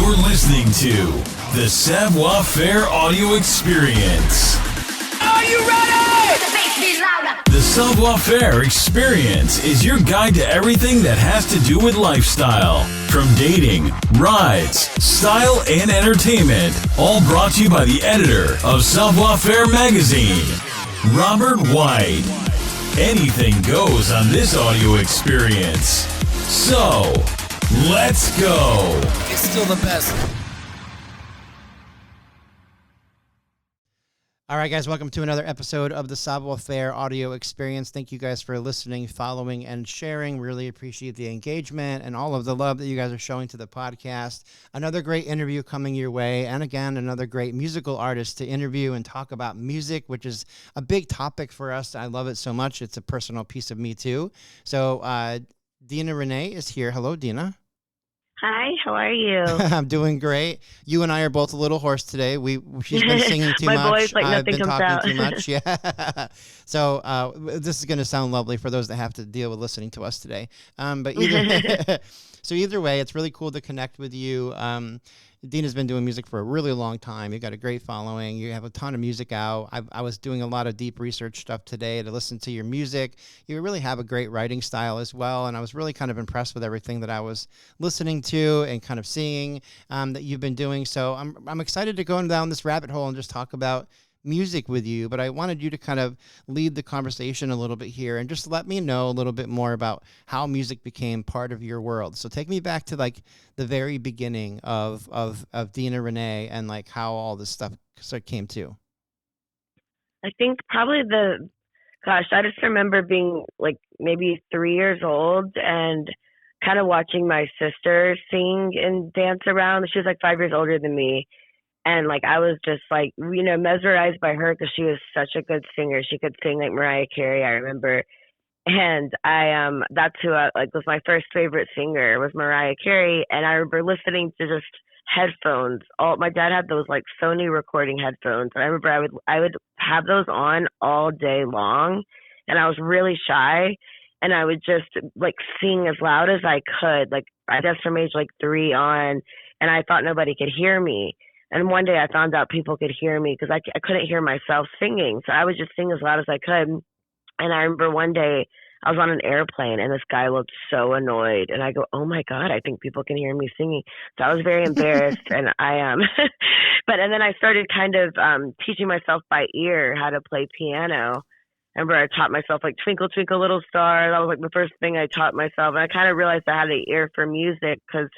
You're listening to the Savoir Faire audio experience. Are you ready? The Savoir Faire experience is your guide to everything that has to do with lifestyle. From dating, rides, style, and entertainment. All brought to you by the editor of Savoir Faire magazine, Robert White. Anything goes on this audio experience. So, let's go. It's still the best. All right, guys, welcome to another episode of the Savoir Faire audio experience. Thank you guys for listening, following, and sharing. Really appreciate the engagement and all of the love that you guys are showing to the podcast. Another great interview coming your way. And again, another great musical artist to interview and talk about music, which is a big topic for us. I love it so much. It's a personal piece of me, too. So Dina Renee is here. Hello, Dina. Hi, how are you? I'm doing great. You and I are both a little hoarse today. She's been singing too much. My voice, like I've nothing been comes talking out. too much. Yeah. So this is going to sound lovely for those that have to deal with listening to us today. But either way, it's really cool to connect with you. Dina's been doing music for a really long time. You've got a great following. You have a ton of music out. I was doing a lot of deep research stuff today to listen to your music. You really have a great writing style as well, and I was really kind of impressed with everything that I was listening to and kind of seeing that you've been doing. So I'm excited to go down this rabbit hole and just talk about music with you, but I wanted you to kind of lead the conversation a little bit here and just let me know a little bit more about how music became part of your world. So take me back to like the very beginning of Dina Renee and like how all this stuff came to. I think probably I just remember being like maybe 3 years old and kind of watching my sister sing and dance around. She was like 5 years older than me. And like I was just like, mesmerized by her because she was such a good singer. She could sing like Mariah Carey, I remember. And that's who was my first favorite singer was Mariah Carey. And I remember listening to just headphones. My dad had those like Sony recording headphones. And I remember I would have those on all day long. And I was really shy. And I would just like sing as loud as I could, like I guess from age like 3 on. And I thought nobody could hear me. And one day I found out people could hear me because I couldn't hear myself singing. So I would just sing as loud as I could. And I remember one day I was on an airplane and this guy looked so annoyed. And I go, oh my God, I think people can hear me singing. So I was very embarrassed. And and then I started kind of teaching myself by ear how to play piano. I remember I taught myself like Twinkle, Twinkle, Little Star. That was like the first thing I taught myself. And I kind of realized I had an ear for music because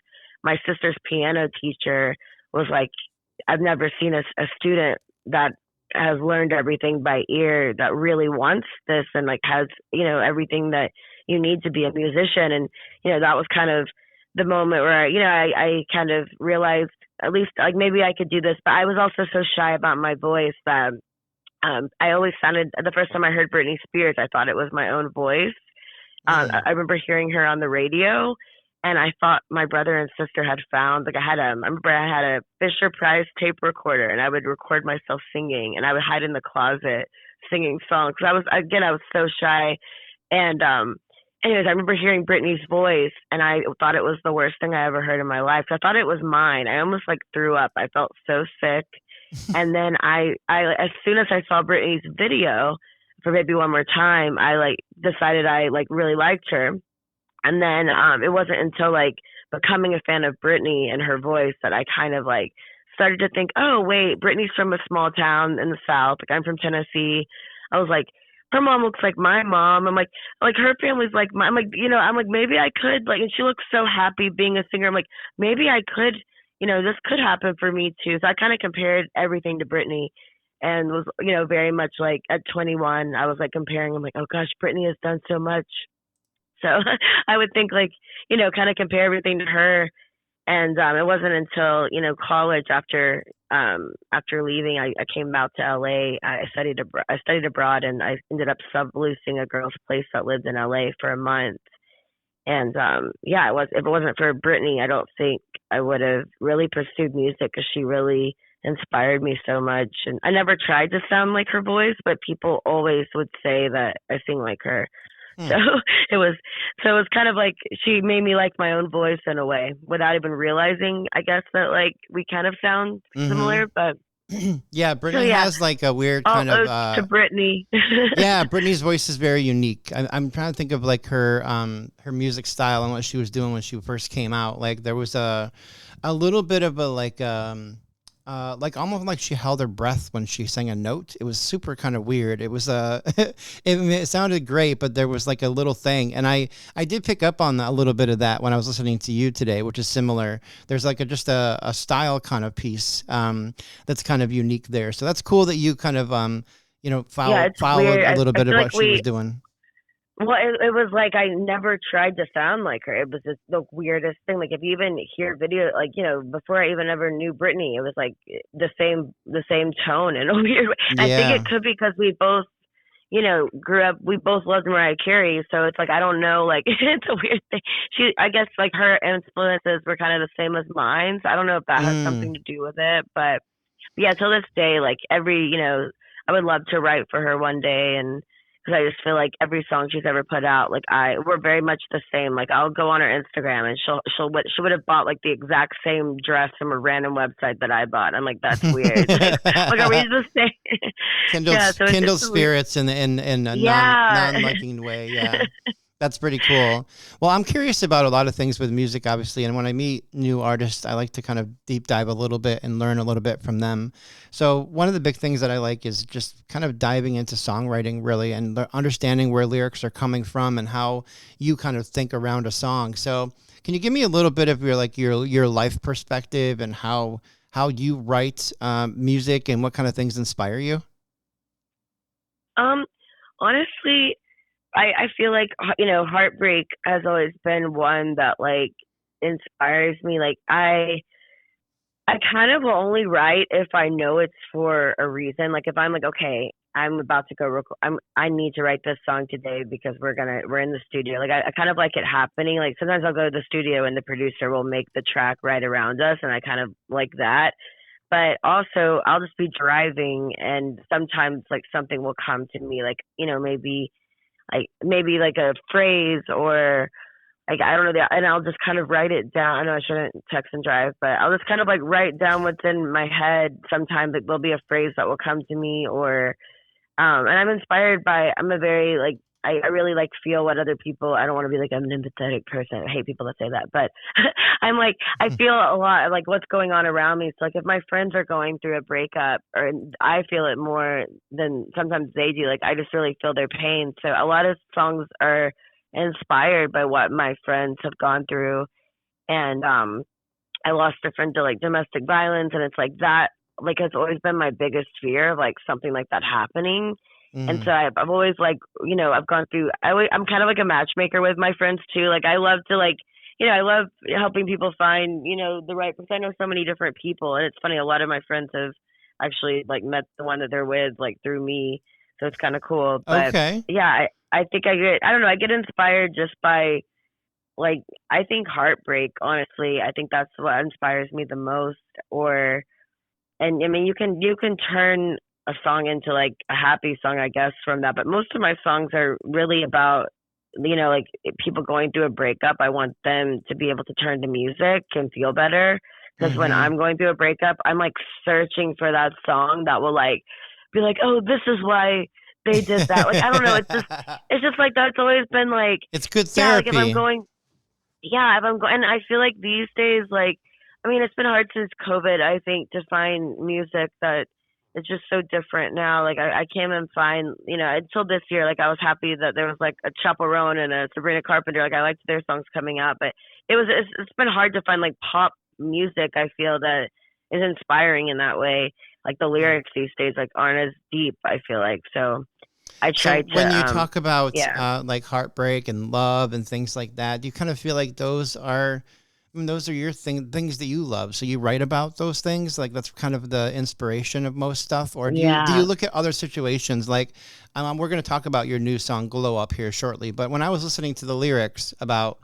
my sister's piano teacher was like, I've never seen a student that has learned everything by ear that really wants this and like has, everything that you need to be a musician. And, that was kind of the moment where, I kind of realized at least like maybe I could do this, but I was also so shy about my voice that I always sounded, the first time I heard Britney Spears, I thought it was my own voice. I remember hearing her on the radio. And I thought my brother and sister had found, like I remember I had a Fisher Price tape recorder and I would record myself singing and I would hide in the closet singing songs. Cause I was so shy. And, anyways, I remember hearing Britney's voice and I thought it was the worst thing I ever heard in my life. I thought it was mine. I almost like threw up. I felt so sick. And then I, as soon as I saw Britney's video for Baby One More Time, I like decided I like really liked her. And then it wasn't until like becoming a fan of Britney and her voice that I kind of like started to think, oh, wait, Britney's from a small town in the South. Like I'm from Tennessee. I was like, her mom looks like my mom. I'm like her family's like my, I'm like, maybe I could like, and she looks so happy being a singer. I'm like, maybe I could, this could happen for me too. So I kind of compared everything to Britney and was, very much like at 21, I was like comparing. I'm like, oh gosh, Britney has done so much. So I would think like, kind of compare everything to her. And it wasn't until, college after leaving, I came out to LA. I studied abroad and I ended up subleasing a girl's place that lived in LA for a month. And if it wasn't for Britney, I don't think I would have really pursued music because she really inspired me so much. And I never tried to sound like her voice, but people always would say that I sing like her. Hmm. So it was kind of like she made me like my own voice in a way without even realizing, I guess, that like we kind of sound Mm-hmm. similar. But Yeah, so Britney yeah, has like a weird all kind of odes to Britney. yeah, Britney's voice is very unique. I'm trying to think of like her music style and what she was doing when she first came out. Like there was a little bit of a like almost like she held her breath when she sang a note. It was super kind of weird. It was it sounded great, but there was like a little thing, and I did pick up on a little bit of that when I was listening to you today, which is similar. There's like just a style kind of piece that's kind of unique there. So that's cool that you kind of Yeah, it's followed weird. a little I bit of feel what like she was doing. well, it was like I never tried to sound like her. It was just the weirdest thing. Like if you even hear video, like before I even ever knew Britney, it was like the same tone in a weird way. I think it Yeah. could be because we both, grew up. We both loved Mariah Carey, so it's like I don't know. Like it's a weird thing. I guess, like her influences were kind of the same as mine. So I don't know if that has Mm. something to do with it, but yeah, till this day, like I would love to write for her one day, and because I just feel like every song she's ever put out, like we're very much the same. Like I'll go on her Instagram and she would have bought like the exact same dress from a random website that I bought. I'm like, that's weird. Like are we the same? Yeah, so it's Kindled just a weird. spirits in a Yeah. non-liking way. Yeah. That's pretty cool. Well, I'm curious about a lot of things with music, obviously, and when I meet new artists, I like to kind of deep dive a little bit and learn a little bit from them. So one of the big things that I like is just kind of diving into songwriting, really, and understanding where lyrics are coming from and how you kind of think around a song. So can you give me a little bit of your life perspective and how you write music and what kind of things inspire you? Um, Honestly, I feel like heartbreak has always been one that like inspires me. Like I kind of will only write if I know it's for a reason. Like if I'm like, okay, I'm about to go I need to write this song today because we're in the studio. Like I kind of like it happening. Like sometimes I'll go to the studio and the producer will make the track right around us, and I kind of like that. But also I'll just be driving and sometimes like something will come to me, like, maybe like a phrase, or like I don't know, and I'll just kind of write it down. I know I shouldn't text and drive, but I'll just kind of like write down what's in my head. Sometimes like, there'll be a phrase that will come to me, or and I'm inspired by. I'm a very like I really like feel what other people. I don't want to be like I'm an empathetic person. I hate people that say that, but I'm like I feel a lot of like what's going on around me. So like if my friends are going through a breakup, or I feel it more than sometimes they do. Like I just really feel their pain. So a lot of songs are inspired by what my friends have gone through, and I lost a friend to like domestic violence, and it's like that like has always been my biggest fear of like something like that happening. And so Mm. I've always like I've gone through. I'm kind of like a matchmaker with my friends too. Like I love to like I love helping people find the right. Because I know so many different people, and it's funny. A lot of my friends have actually like met the one that they're with like through me, so it's kind of cool. But Okay. yeah, I think I don't know. I get inspired just by like I think heartbreak. Honestly, I think that's what inspires me the most. Or and I mean you can turn a song into like a happy song, I guess, from that. But most of my songs are really about like people going through a breakup. I want them to be able to turn to music and feel better. Because when Mm-hmm. I'm going through a breakup, I'm like searching for that song that will like be like, oh, this is why they did that. Like I don't know. It's just like that's always been like, It's good yeah. Like if I'm therapy. going, yeah, if I'm going, and I feel like these days, like, I mean, it's been hard since COVID, I think, to find music that it's just so different now. Like, I can't even find, until this year, like, I was happy that there was like a Chaperone and a Sabrina Carpenter. Like, I liked their songs coming out, but it's been hard to find like pop music, I feel, that is inspiring in that way. Like, the Mm. lyrics these days, like, aren't as deep, I feel like. So I So try when to, you talk about yeah. like heartbreak and love and things like that, do you kind of feel like those are, I mean, those are your things that you love? So you write about those things, like that's kind of the inspiration of most stuff, or do you Yeah. look at other situations? Like, we're going to talk about your new song "Glow Up" here shortly, but when I was listening to the lyrics about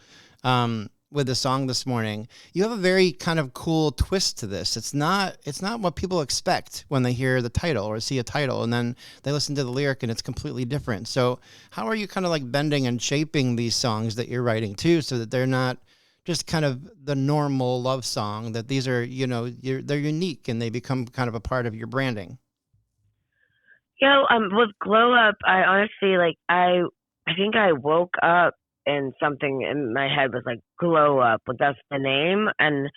with the song this morning, you have a very kind of cool twist to this. It's not what people expect when they hear the title or see a title, and then they listen to the lyric and it's completely different. So how are you kind of like bending and shaping these songs that you're writing too, so that they're not just kind of the normal love song, that these are, they're unique and they become kind of a part of your branding? With Glow Up, I honestly, like, I think I woke up and something in my head was like, Glow Up, like, that's the name. And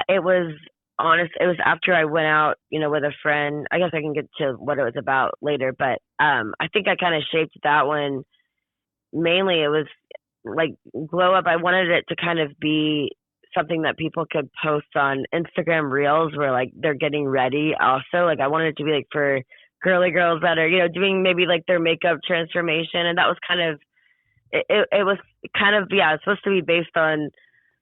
it was after I went out, with a friend. I guess I can get to what it was about later, but I think I kind of shaped that one. Mainly it was like Glow Up. I wanted it to kind of be something that people could post on Instagram Reels where like they're getting ready also. Like I wanted it to be like for girly girls that are, doing maybe like their makeup transformation. And that was kind of, it was kind of, it's supposed to be based on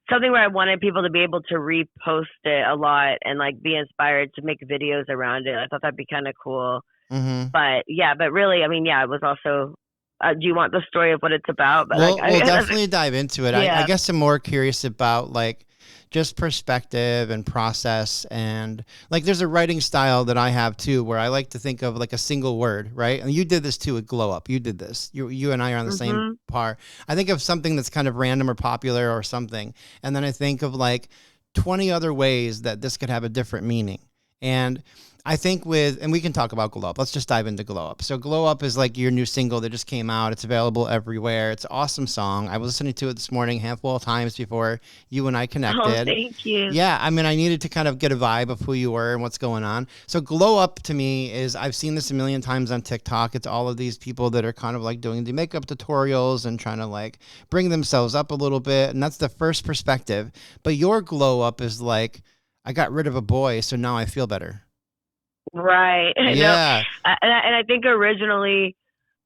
something where I wanted people to be able to repost it a lot and like be inspired to make videos around it. I thought that'd be kind of cool. Mm-hmm. But really, I mean, it was also, do you want the story of what it's about? But we'll definitely dive into it. Yeah. I guess I'm more curious about like just perspective and process, and like there's a writing style that I have too, where I like to think of like a single word, right? And you did this too with Glow Up. You did this. You and I are on the same par. I think of something that's kind of random or popular or something, and then I think of like 20 other ways that this could have a different meaning. And I think and we can talk about Glow Up. Let's just dive into Glow Up. So Glow Up is like your new single that just came out. It's available everywhere. It's an awesome song. I was listening to it this morning a handful of times before you and I connected. Oh, thank you. Yeah, I mean, I needed to kind of get a vibe of who you were and what's going on. So Glow Up to me is, I've seen this a million times on TikTok. It's all of these people that are kind of like doing the makeup tutorials and trying to like bring themselves up a little bit. And that's the first perspective. But your Glow Up is like, I got rid of a boy, so now I feel better. Right. Yeah. No, and I think originally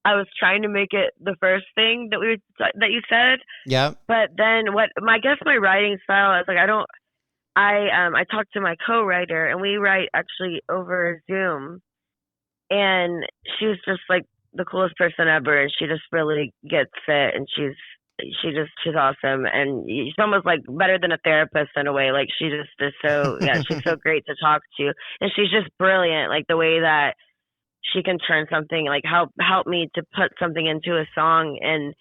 I was trying to make it the first thing that you said. Yeah. But then I guess my writing style is like, I talked to my co-writer and we write actually over Zoom, and she was just like the coolest person ever, and she just really gets it, and she's awesome, and she's almost like better than a therapist in a way. Like she just is so she's so great to talk to, and she's just brilliant. Like the way that she can turn something, like help me to put something into a song. And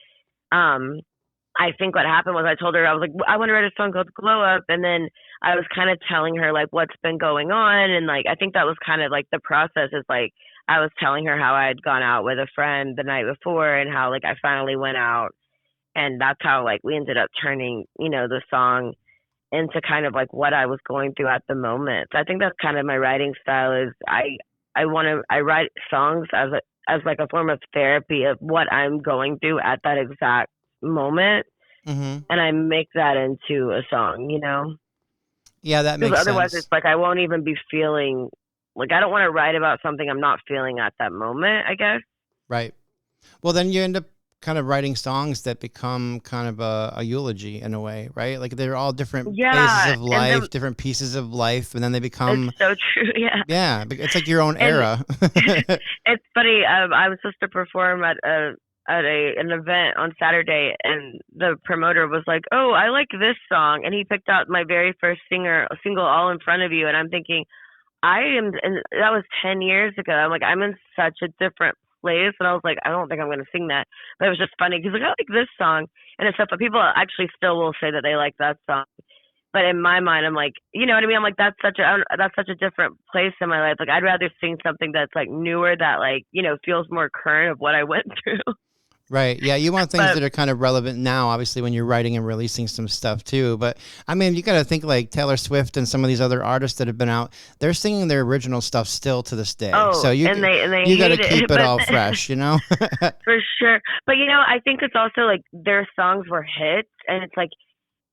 I think what happened was I told her, I was like, I want to write a song called Glow Up, and then I was kind of telling her like what's been going on, and like I think that was kind of like the process is like I was telling her how I had gone out with a friend the night before and how like I finally went out. And that's how like we ended up turning, the song into kind of like what I was going through at the moment. So I think that's kind of my writing style is I write songs as like a form of therapy of what I'm going through at that exact moment. Mm-hmm. And I make that into a song, Yeah, that makes sense. Otherwise it's like I won't even be feeling, like I don't want to write about something I'm not feeling at that moment, I guess. Right. Well, then you end up kind of writing songs that become kind of a eulogy in a way, right? Like they're all different phases of life, different pieces of life, and then they become. It's so true, yeah. Yeah, it's like your own era. It's funny. I was supposed to perform at an event on Saturday, and the promoter was like, "Oh, I like this song," and he picked out my very first single, "All in Front of You," and I'm thinking, and that was 10 years ago. I'm like, I'm in such a different place, and I was like, I don't think I'm going to sing that. But it was just funny because like, I like this song and it's stuff, but people actually still will say that they like that song. But in my mind, I'm like, you know what I mean? I'm like, that's such a different place in my life. Like, I'd rather sing something that's like newer, that like, feels more current of what I went through. Right. Yeah. You want things that are kind of relevant now, obviously, when you're writing and releasing some stuff too. But I mean, you got to think like Taylor Swift and some of these other artists that have been out, they're singing their original stuff still to this day. Oh, so you got to keep it all fresh, For sure. But, I think it's also like their songs were hits, and it's like,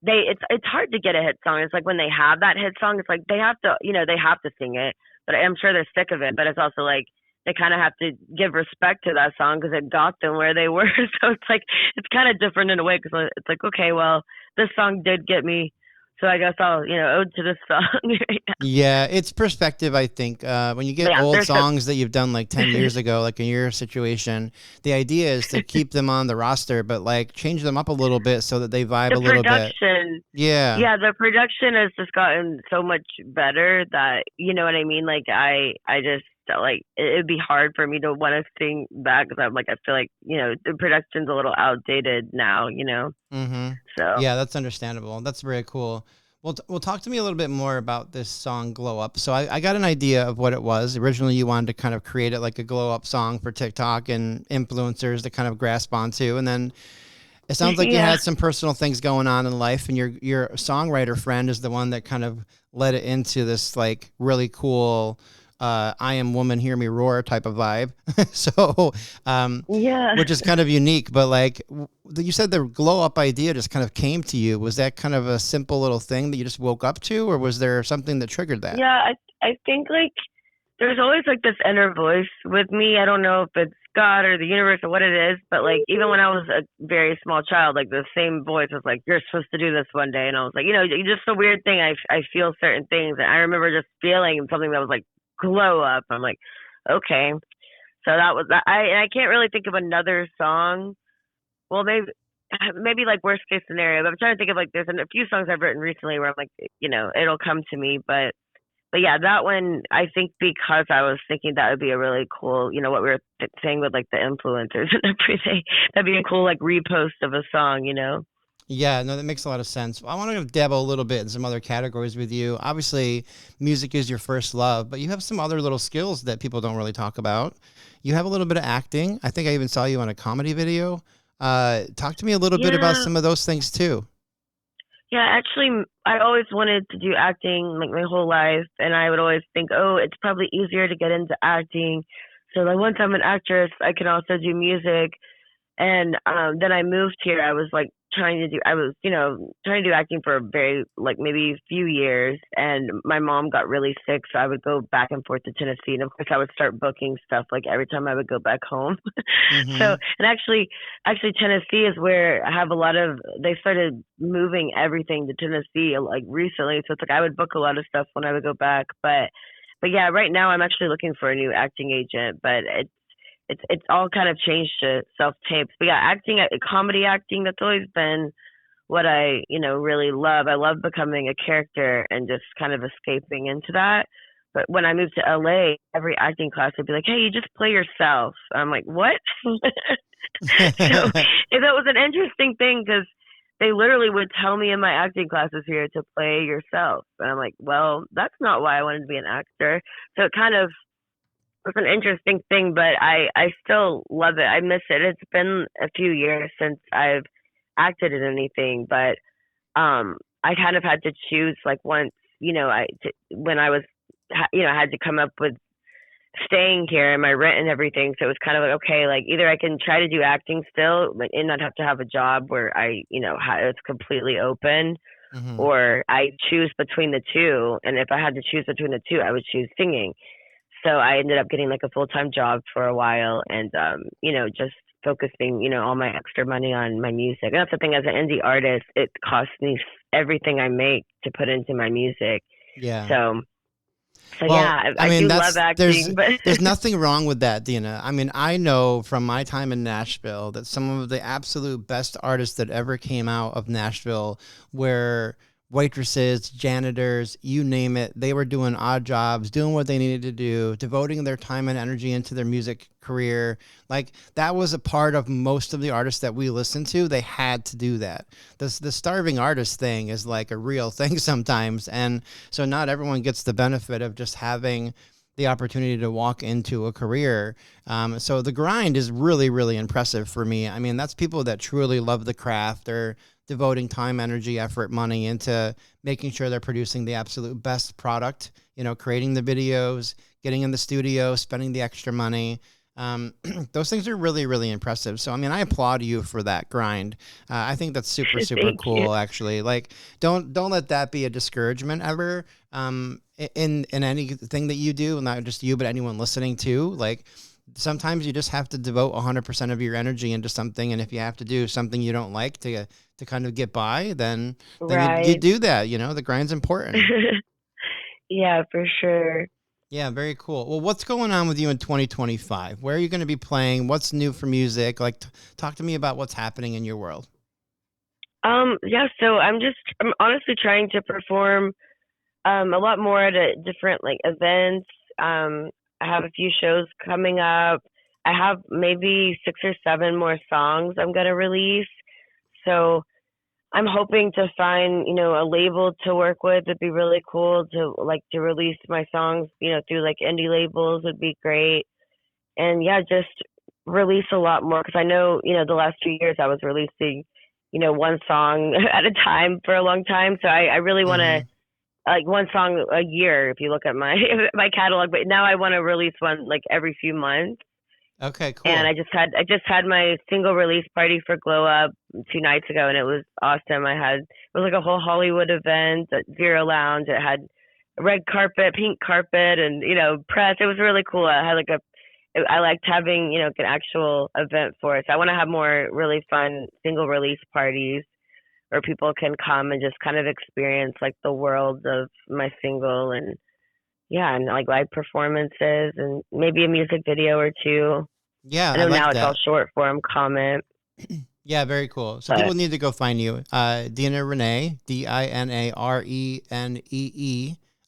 it's hard to get a hit song. It's like when they have that hit song, it's like they have to, they have to sing it, but I'm sure they're sick of it. But it's also like, they kind of have to give respect to that song because it got them where they were. So it's like, it's kind of different in a way because it's like, okay, well, this song did get me So I guess I'll, ode to this song right now. Yeah, it's perspective, I think. When you But get yeah, old there's songs that you've done like 10 years ago, like in your situation, the idea is to keep them on the roster, but like change them up a little bit so that they vibe the a little bit. production. Yeah. Yeah, the production has just gotten so much better that, you know what I mean? Like, I just, like, it'd be hard for me to want to sing back because I'm like, I feel like, the production's a little outdated now, Mm-hmm. So. Yeah, that's understandable. That's very cool. Well, talk to me a little bit more about this song "Glow Up." So I got an idea of what it was. Originally, you wanted to kind of create it like a glow up song for TikTok and influencers to kind of grasp onto, and then it sounds like you Yeah. had some personal things going on in life, and your songwriter friend is the one that kind of led it into this like really cool I am woman, hear me roar type of vibe. So, Yeah. which is kind of unique, but like you said, the glow up idea just kind of came to you. Was that kind of a simple little thing that you just woke up to, or was there something that triggered that? Yeah, I think like there's always like this inner voice with me. I don't know if it's God or the universe or what it is, but like even when I was a very small child, like the same voice was like, "You're supposed to do this one day," and I was like, just a weird thing. I feel certain things, and I remember just feeling something that was like glow up. I'm like, okay, so that was that. I can't really think of another song. Well, maybe like worst case scenario. But I'm trying to think of like there's a few songs I've written recently where I'm like, it'll come to me, but yeah, that one, I think because I was thinking that would be a really cool, what we were saying with like the influencers and everything. That'd be a cool like repost of a song. Yeah, no, that makes a lot of sense. I want to dabble a little bit in some other categories with you. Obviously, music is your first love, but you have some other little skills that people don't really talk about. You have a little bit of acting. I think I even saw you on a comedy video. Talk to me a little bit about Yeah. some of those things too. Yeah, actually, I always wanted to do acting like my whole life, and I would always think, oh, it's probably easier to get into acting. So like once I'm an actress, I can also do music. And then I moved here. I was like trying to do acting for a very like maybe a few years, and my mom got really sick, so I would go back and forth to Tennessee, and of course I would start booking stuff like every time I would go back home. So, Mm-hmm. and actually Tennessee is where I have a lot of. They started moving everything to Tennessee like recently, so it's like I would book a lot of stuff when I would go back, but yeah, right now I'm actually looking for a new acting agent, but it's all kind of changed to self tapes. But yeah, acting, comedy acting, that's always been what I really love. I love becoming a character and just kind of escaping into that. But when I moved to LA, every acting class would be like, "Hey, you just play yourself." I'm like, "What?" So that was an interesting thing because they literally would tell me in my acting classes here to play yourself, and I'm like, "Well, that's not why I wanted to be an actor." So it kind of was an interesting thing, but I still love it. I miss it. It's been a few years since I've acted in anything, but I kind of had to choose like once, when I was, I had to come up with staying here and my rent and everything. So it was kind of like, okay, like either I can try to do acting still like, and not have to have a job where it's completely open, Mm-hmm. or I choose between the two. And if I had to choose between the two, I would choose singing. So I ended up getting like a full-time job for a while and, just focusing, all my extra money on my music. And that's the thing, as an indie artist, it costs me everything I make to put into my music. Yeah. So Well, yeah, I I mean, do love acting, but there's nothing wrong with that, Dina. I mean, I know from my time in Nashville that some of the absolute best artists that ever came out of Nashville were waitresses, janitors, you name it. They were doing odd jobs, doing what they needed to do, devoting their time and energy into their music career. Like that was a part of most of the artists that we listened to. They had to do that. The starving artist thing is like a real thing sometimes. And so not everyone gets the benefit of just having the opportunity to walk into a career. So the grind is really, really impressive for me. I mean, that's people that truly love the craft. They're devoting time, energy, effort, money into making sure they're producing the absolute best product, creating the videos, getting in the studio, spending the extra money. Those things are really, really impressive. So, I mean, I applaud you for that grind. I think that's super, super thank you. cool, actually. Like, don't let that be a discouragement ever. In anything that you do, not just you, but anyone listening to, like, sometimes you just have to devote 100% of your energy into something. And if you have to do something you don't like to kind of get by, then you Right. do that. You know, the grind's important. Yeah, for sure. Yeah, very cool. Well, what's going on with you in 2025? Where are you going to be playing? What's new for music? Like, talk to me about what's happening in your world. Yeah, so I'm honestly trying to perform a lot more at different like events. I have a few shows coming up. I have maybe 6 or 7 more songs I'm gonna release. So I'm hoping to find, a label to work with. It'd be really cool to release my songs, through like indie labels would be great. And yeah, just release a lot more because I know, the last 2 years I was releasing, one song at a time for a long time. So I really want to Mm-hmm. like one song a year if you look at my my catalog. But now I want to release one like every few months. Okay, And cool. I just had my single release party for Glow Up 2 nights ago, and it was awesome. It was like a whole Hollywood event at Zero Lounge. It had red carpet, pink carpet, and press. It was really cool. I liked having like an actual event for it. So I want to have more really fun single release parties where people can come and just kind of experience like the world of my single and yeah, and like live performances and maybe a music video or two. Yeah, I I know like now it's all that. short form comment, Yeah, very cool. So but people need to go find you. Dina Renee, DinaRenee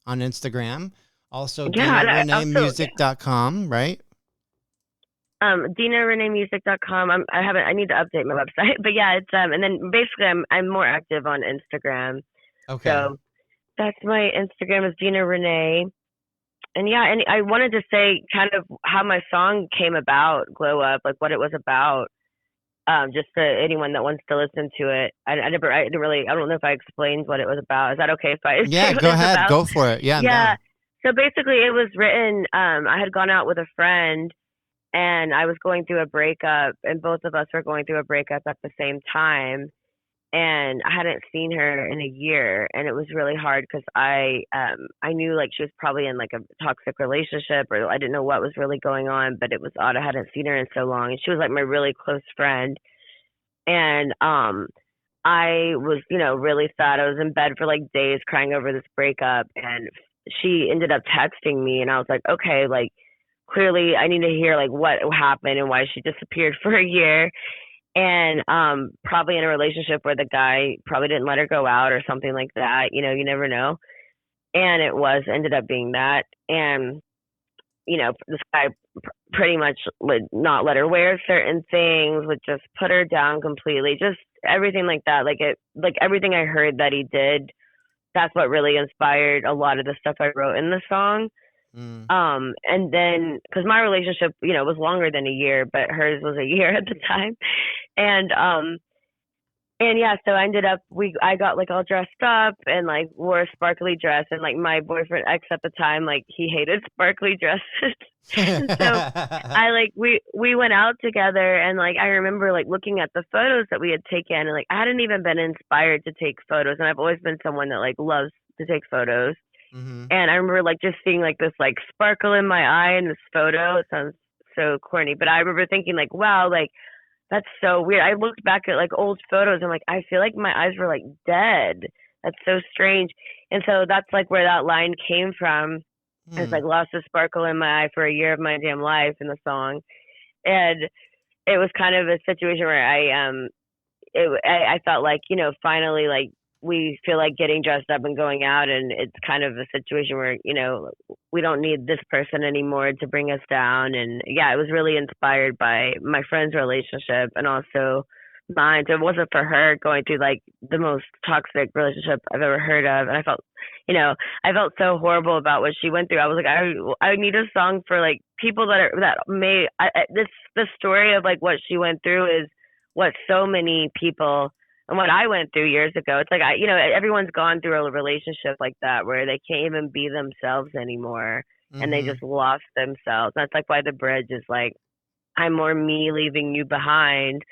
on Instagram. Also, yeah, and I also DinaReneeMusic.com, right? DinaReneeMusic.com. I need to update my website, but yeah, it's and then basically I'm more active on Instagram. Okay. So that's my Instagram is Dina Renee. And yeah, and I wanted to say kind of how my song came about, Glow Up, like what it was about. Just to anyone that wants to listen to it. I didn't really, I don't know if I explained what it was about. Is that okay if I Yeah, say what go it's ahead. about? Go for it. Yeah, I'm Yeah. down. So basically it was written, I had gone out with a friend and I was going through a breakup and both of us were going through a breakup at the same time. And I hadn't seen her in a year, and it was really hard because I knew like she was probably in like a toxic relationship, or I didn't know what was really going on, but it was odd. I hadn't seen her in so long, and she was like my really close friend, and I was really sad. I was in bed for like days crying over this breakup, and she ended up texting me, and I was like, okay, like clearly I need to hear like what happened and why she disappeared for a year and probably in a relationship where the guy probably didn't let her go out or something like that. You never know. And it was ended up being that. And this guy pretty much would not let her wear certain things, would just put her down completely, just everything like that. Like everything I heard that he did. That's what really inspired a lot of the stuff I wrote in the song. Mm. And then because my relationship, was longer than a year, but hers was a year at the time. And and yeah, so I got like all dressed up and like wore a sparkly dress and like my boyfriend ex at the time, like he hated sparkly dresses. And so we went out together and like I remember like looking at the photos that we had taken and like I hadn't even been inspired to take photos and I've always been someone that like loves to take photos. Mm-hmm. And I remember like just seeing like this like sparkle in my eye in this photo. It sounds so corny, but I remember thinking like, wow, like that's so weird. I looked back at like old photos and like I feel like my eyes were like dead. That's so strange. And so that's like where that line came from. It's Hmm. like lost the sparkle in my eye for a year of my damn life in the song. And it was kind of a situation where I felt like, finally, like we feel like getting dressed up and going out, and it's kind of a situation where, we don't need this person anymore to bring us down. And yeah, it was really inspired by my friend's relationship and also mine. So it wasn't for her going through like the most toxic relationship I've ever heard of. And you know, I felt so horrible about what she went through. I was like, I need a song for like people the story of like what she went through is what so many people and what I went through years ago. It's like everyone's gone through a relationship like that where they can't even be themselves anymore and they Mm-hmm. just lost themselves. That's like why the bridge is like, I'm more me leaving you behind,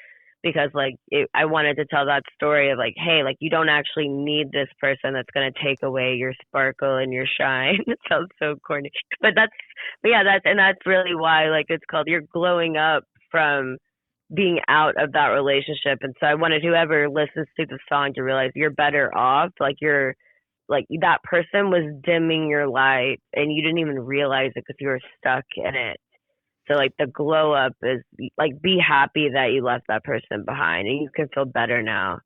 because like I wanted to tell that story of like, hey, like you don't actually need this person that's going to take away your sparkle and your shine. It sounds so corny, but that's really why like it's called You're Glowing Up from being out of that relationship. And so I wanted whoever listens to the song to realize you're better off. Like you're like that person was dimming your light and you didn't even realize it because you were stuck in it. So like the glow up is like, be happy that you left that person behind and you can feel better now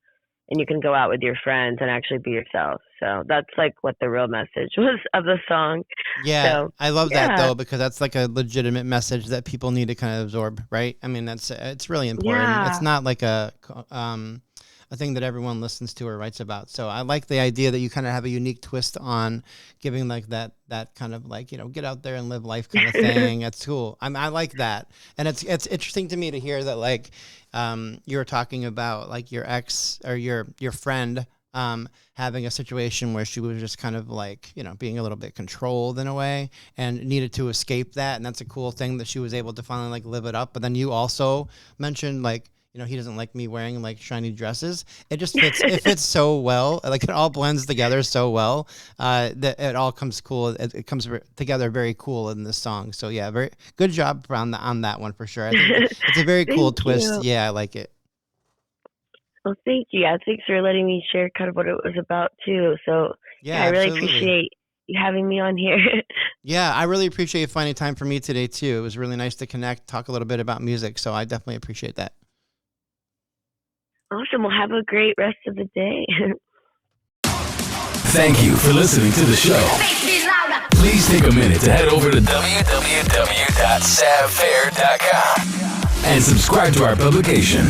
and you can go out with your friends and actually be yourself. So that's like what the real message was of the song. Yeah. So, I love that though, because that's like a legitimate message that people need to kind of absorb. Right. I mean, it's really important. Yeah. It's not like a thing that everyone listens to or writes about. So I like the idea that you kind of have a unique twist on giving like that kind of like, you know, get out there and live life kind of thing. That's cool. I like that. And it's interesting to me to hear that like you were talking about like your ex or your friend having a situation where she was just kind of like, you know, being a little bit controlled in a way and needed to escape that. And that's a cool thing that she was able to finally like live it up. But then you also mentioned like, you know, he doesn't like me wearing like shiny dresses. It just fits. It fits so well. Like it all blends together so well that it all comes cool. It comes together very cool in this song. So yeah, very good job on that one for sure. I think it's a very cool twist. You. Yeah, I like it. Well, thank you. Yeah, thanks for letting me share kind of what it was about too. So Yeah, I really absolutely. appreciate you having me on here. Yeah, I really appreciate you finding time for me today too. It was really nice to connect, talk a little bit about music. So I definitely appreciate that. Awesome. Well, have a great rest of the day. Thank you for listening to the show. Please take a minute to head over to www.savfair.com and subscribe to our publication.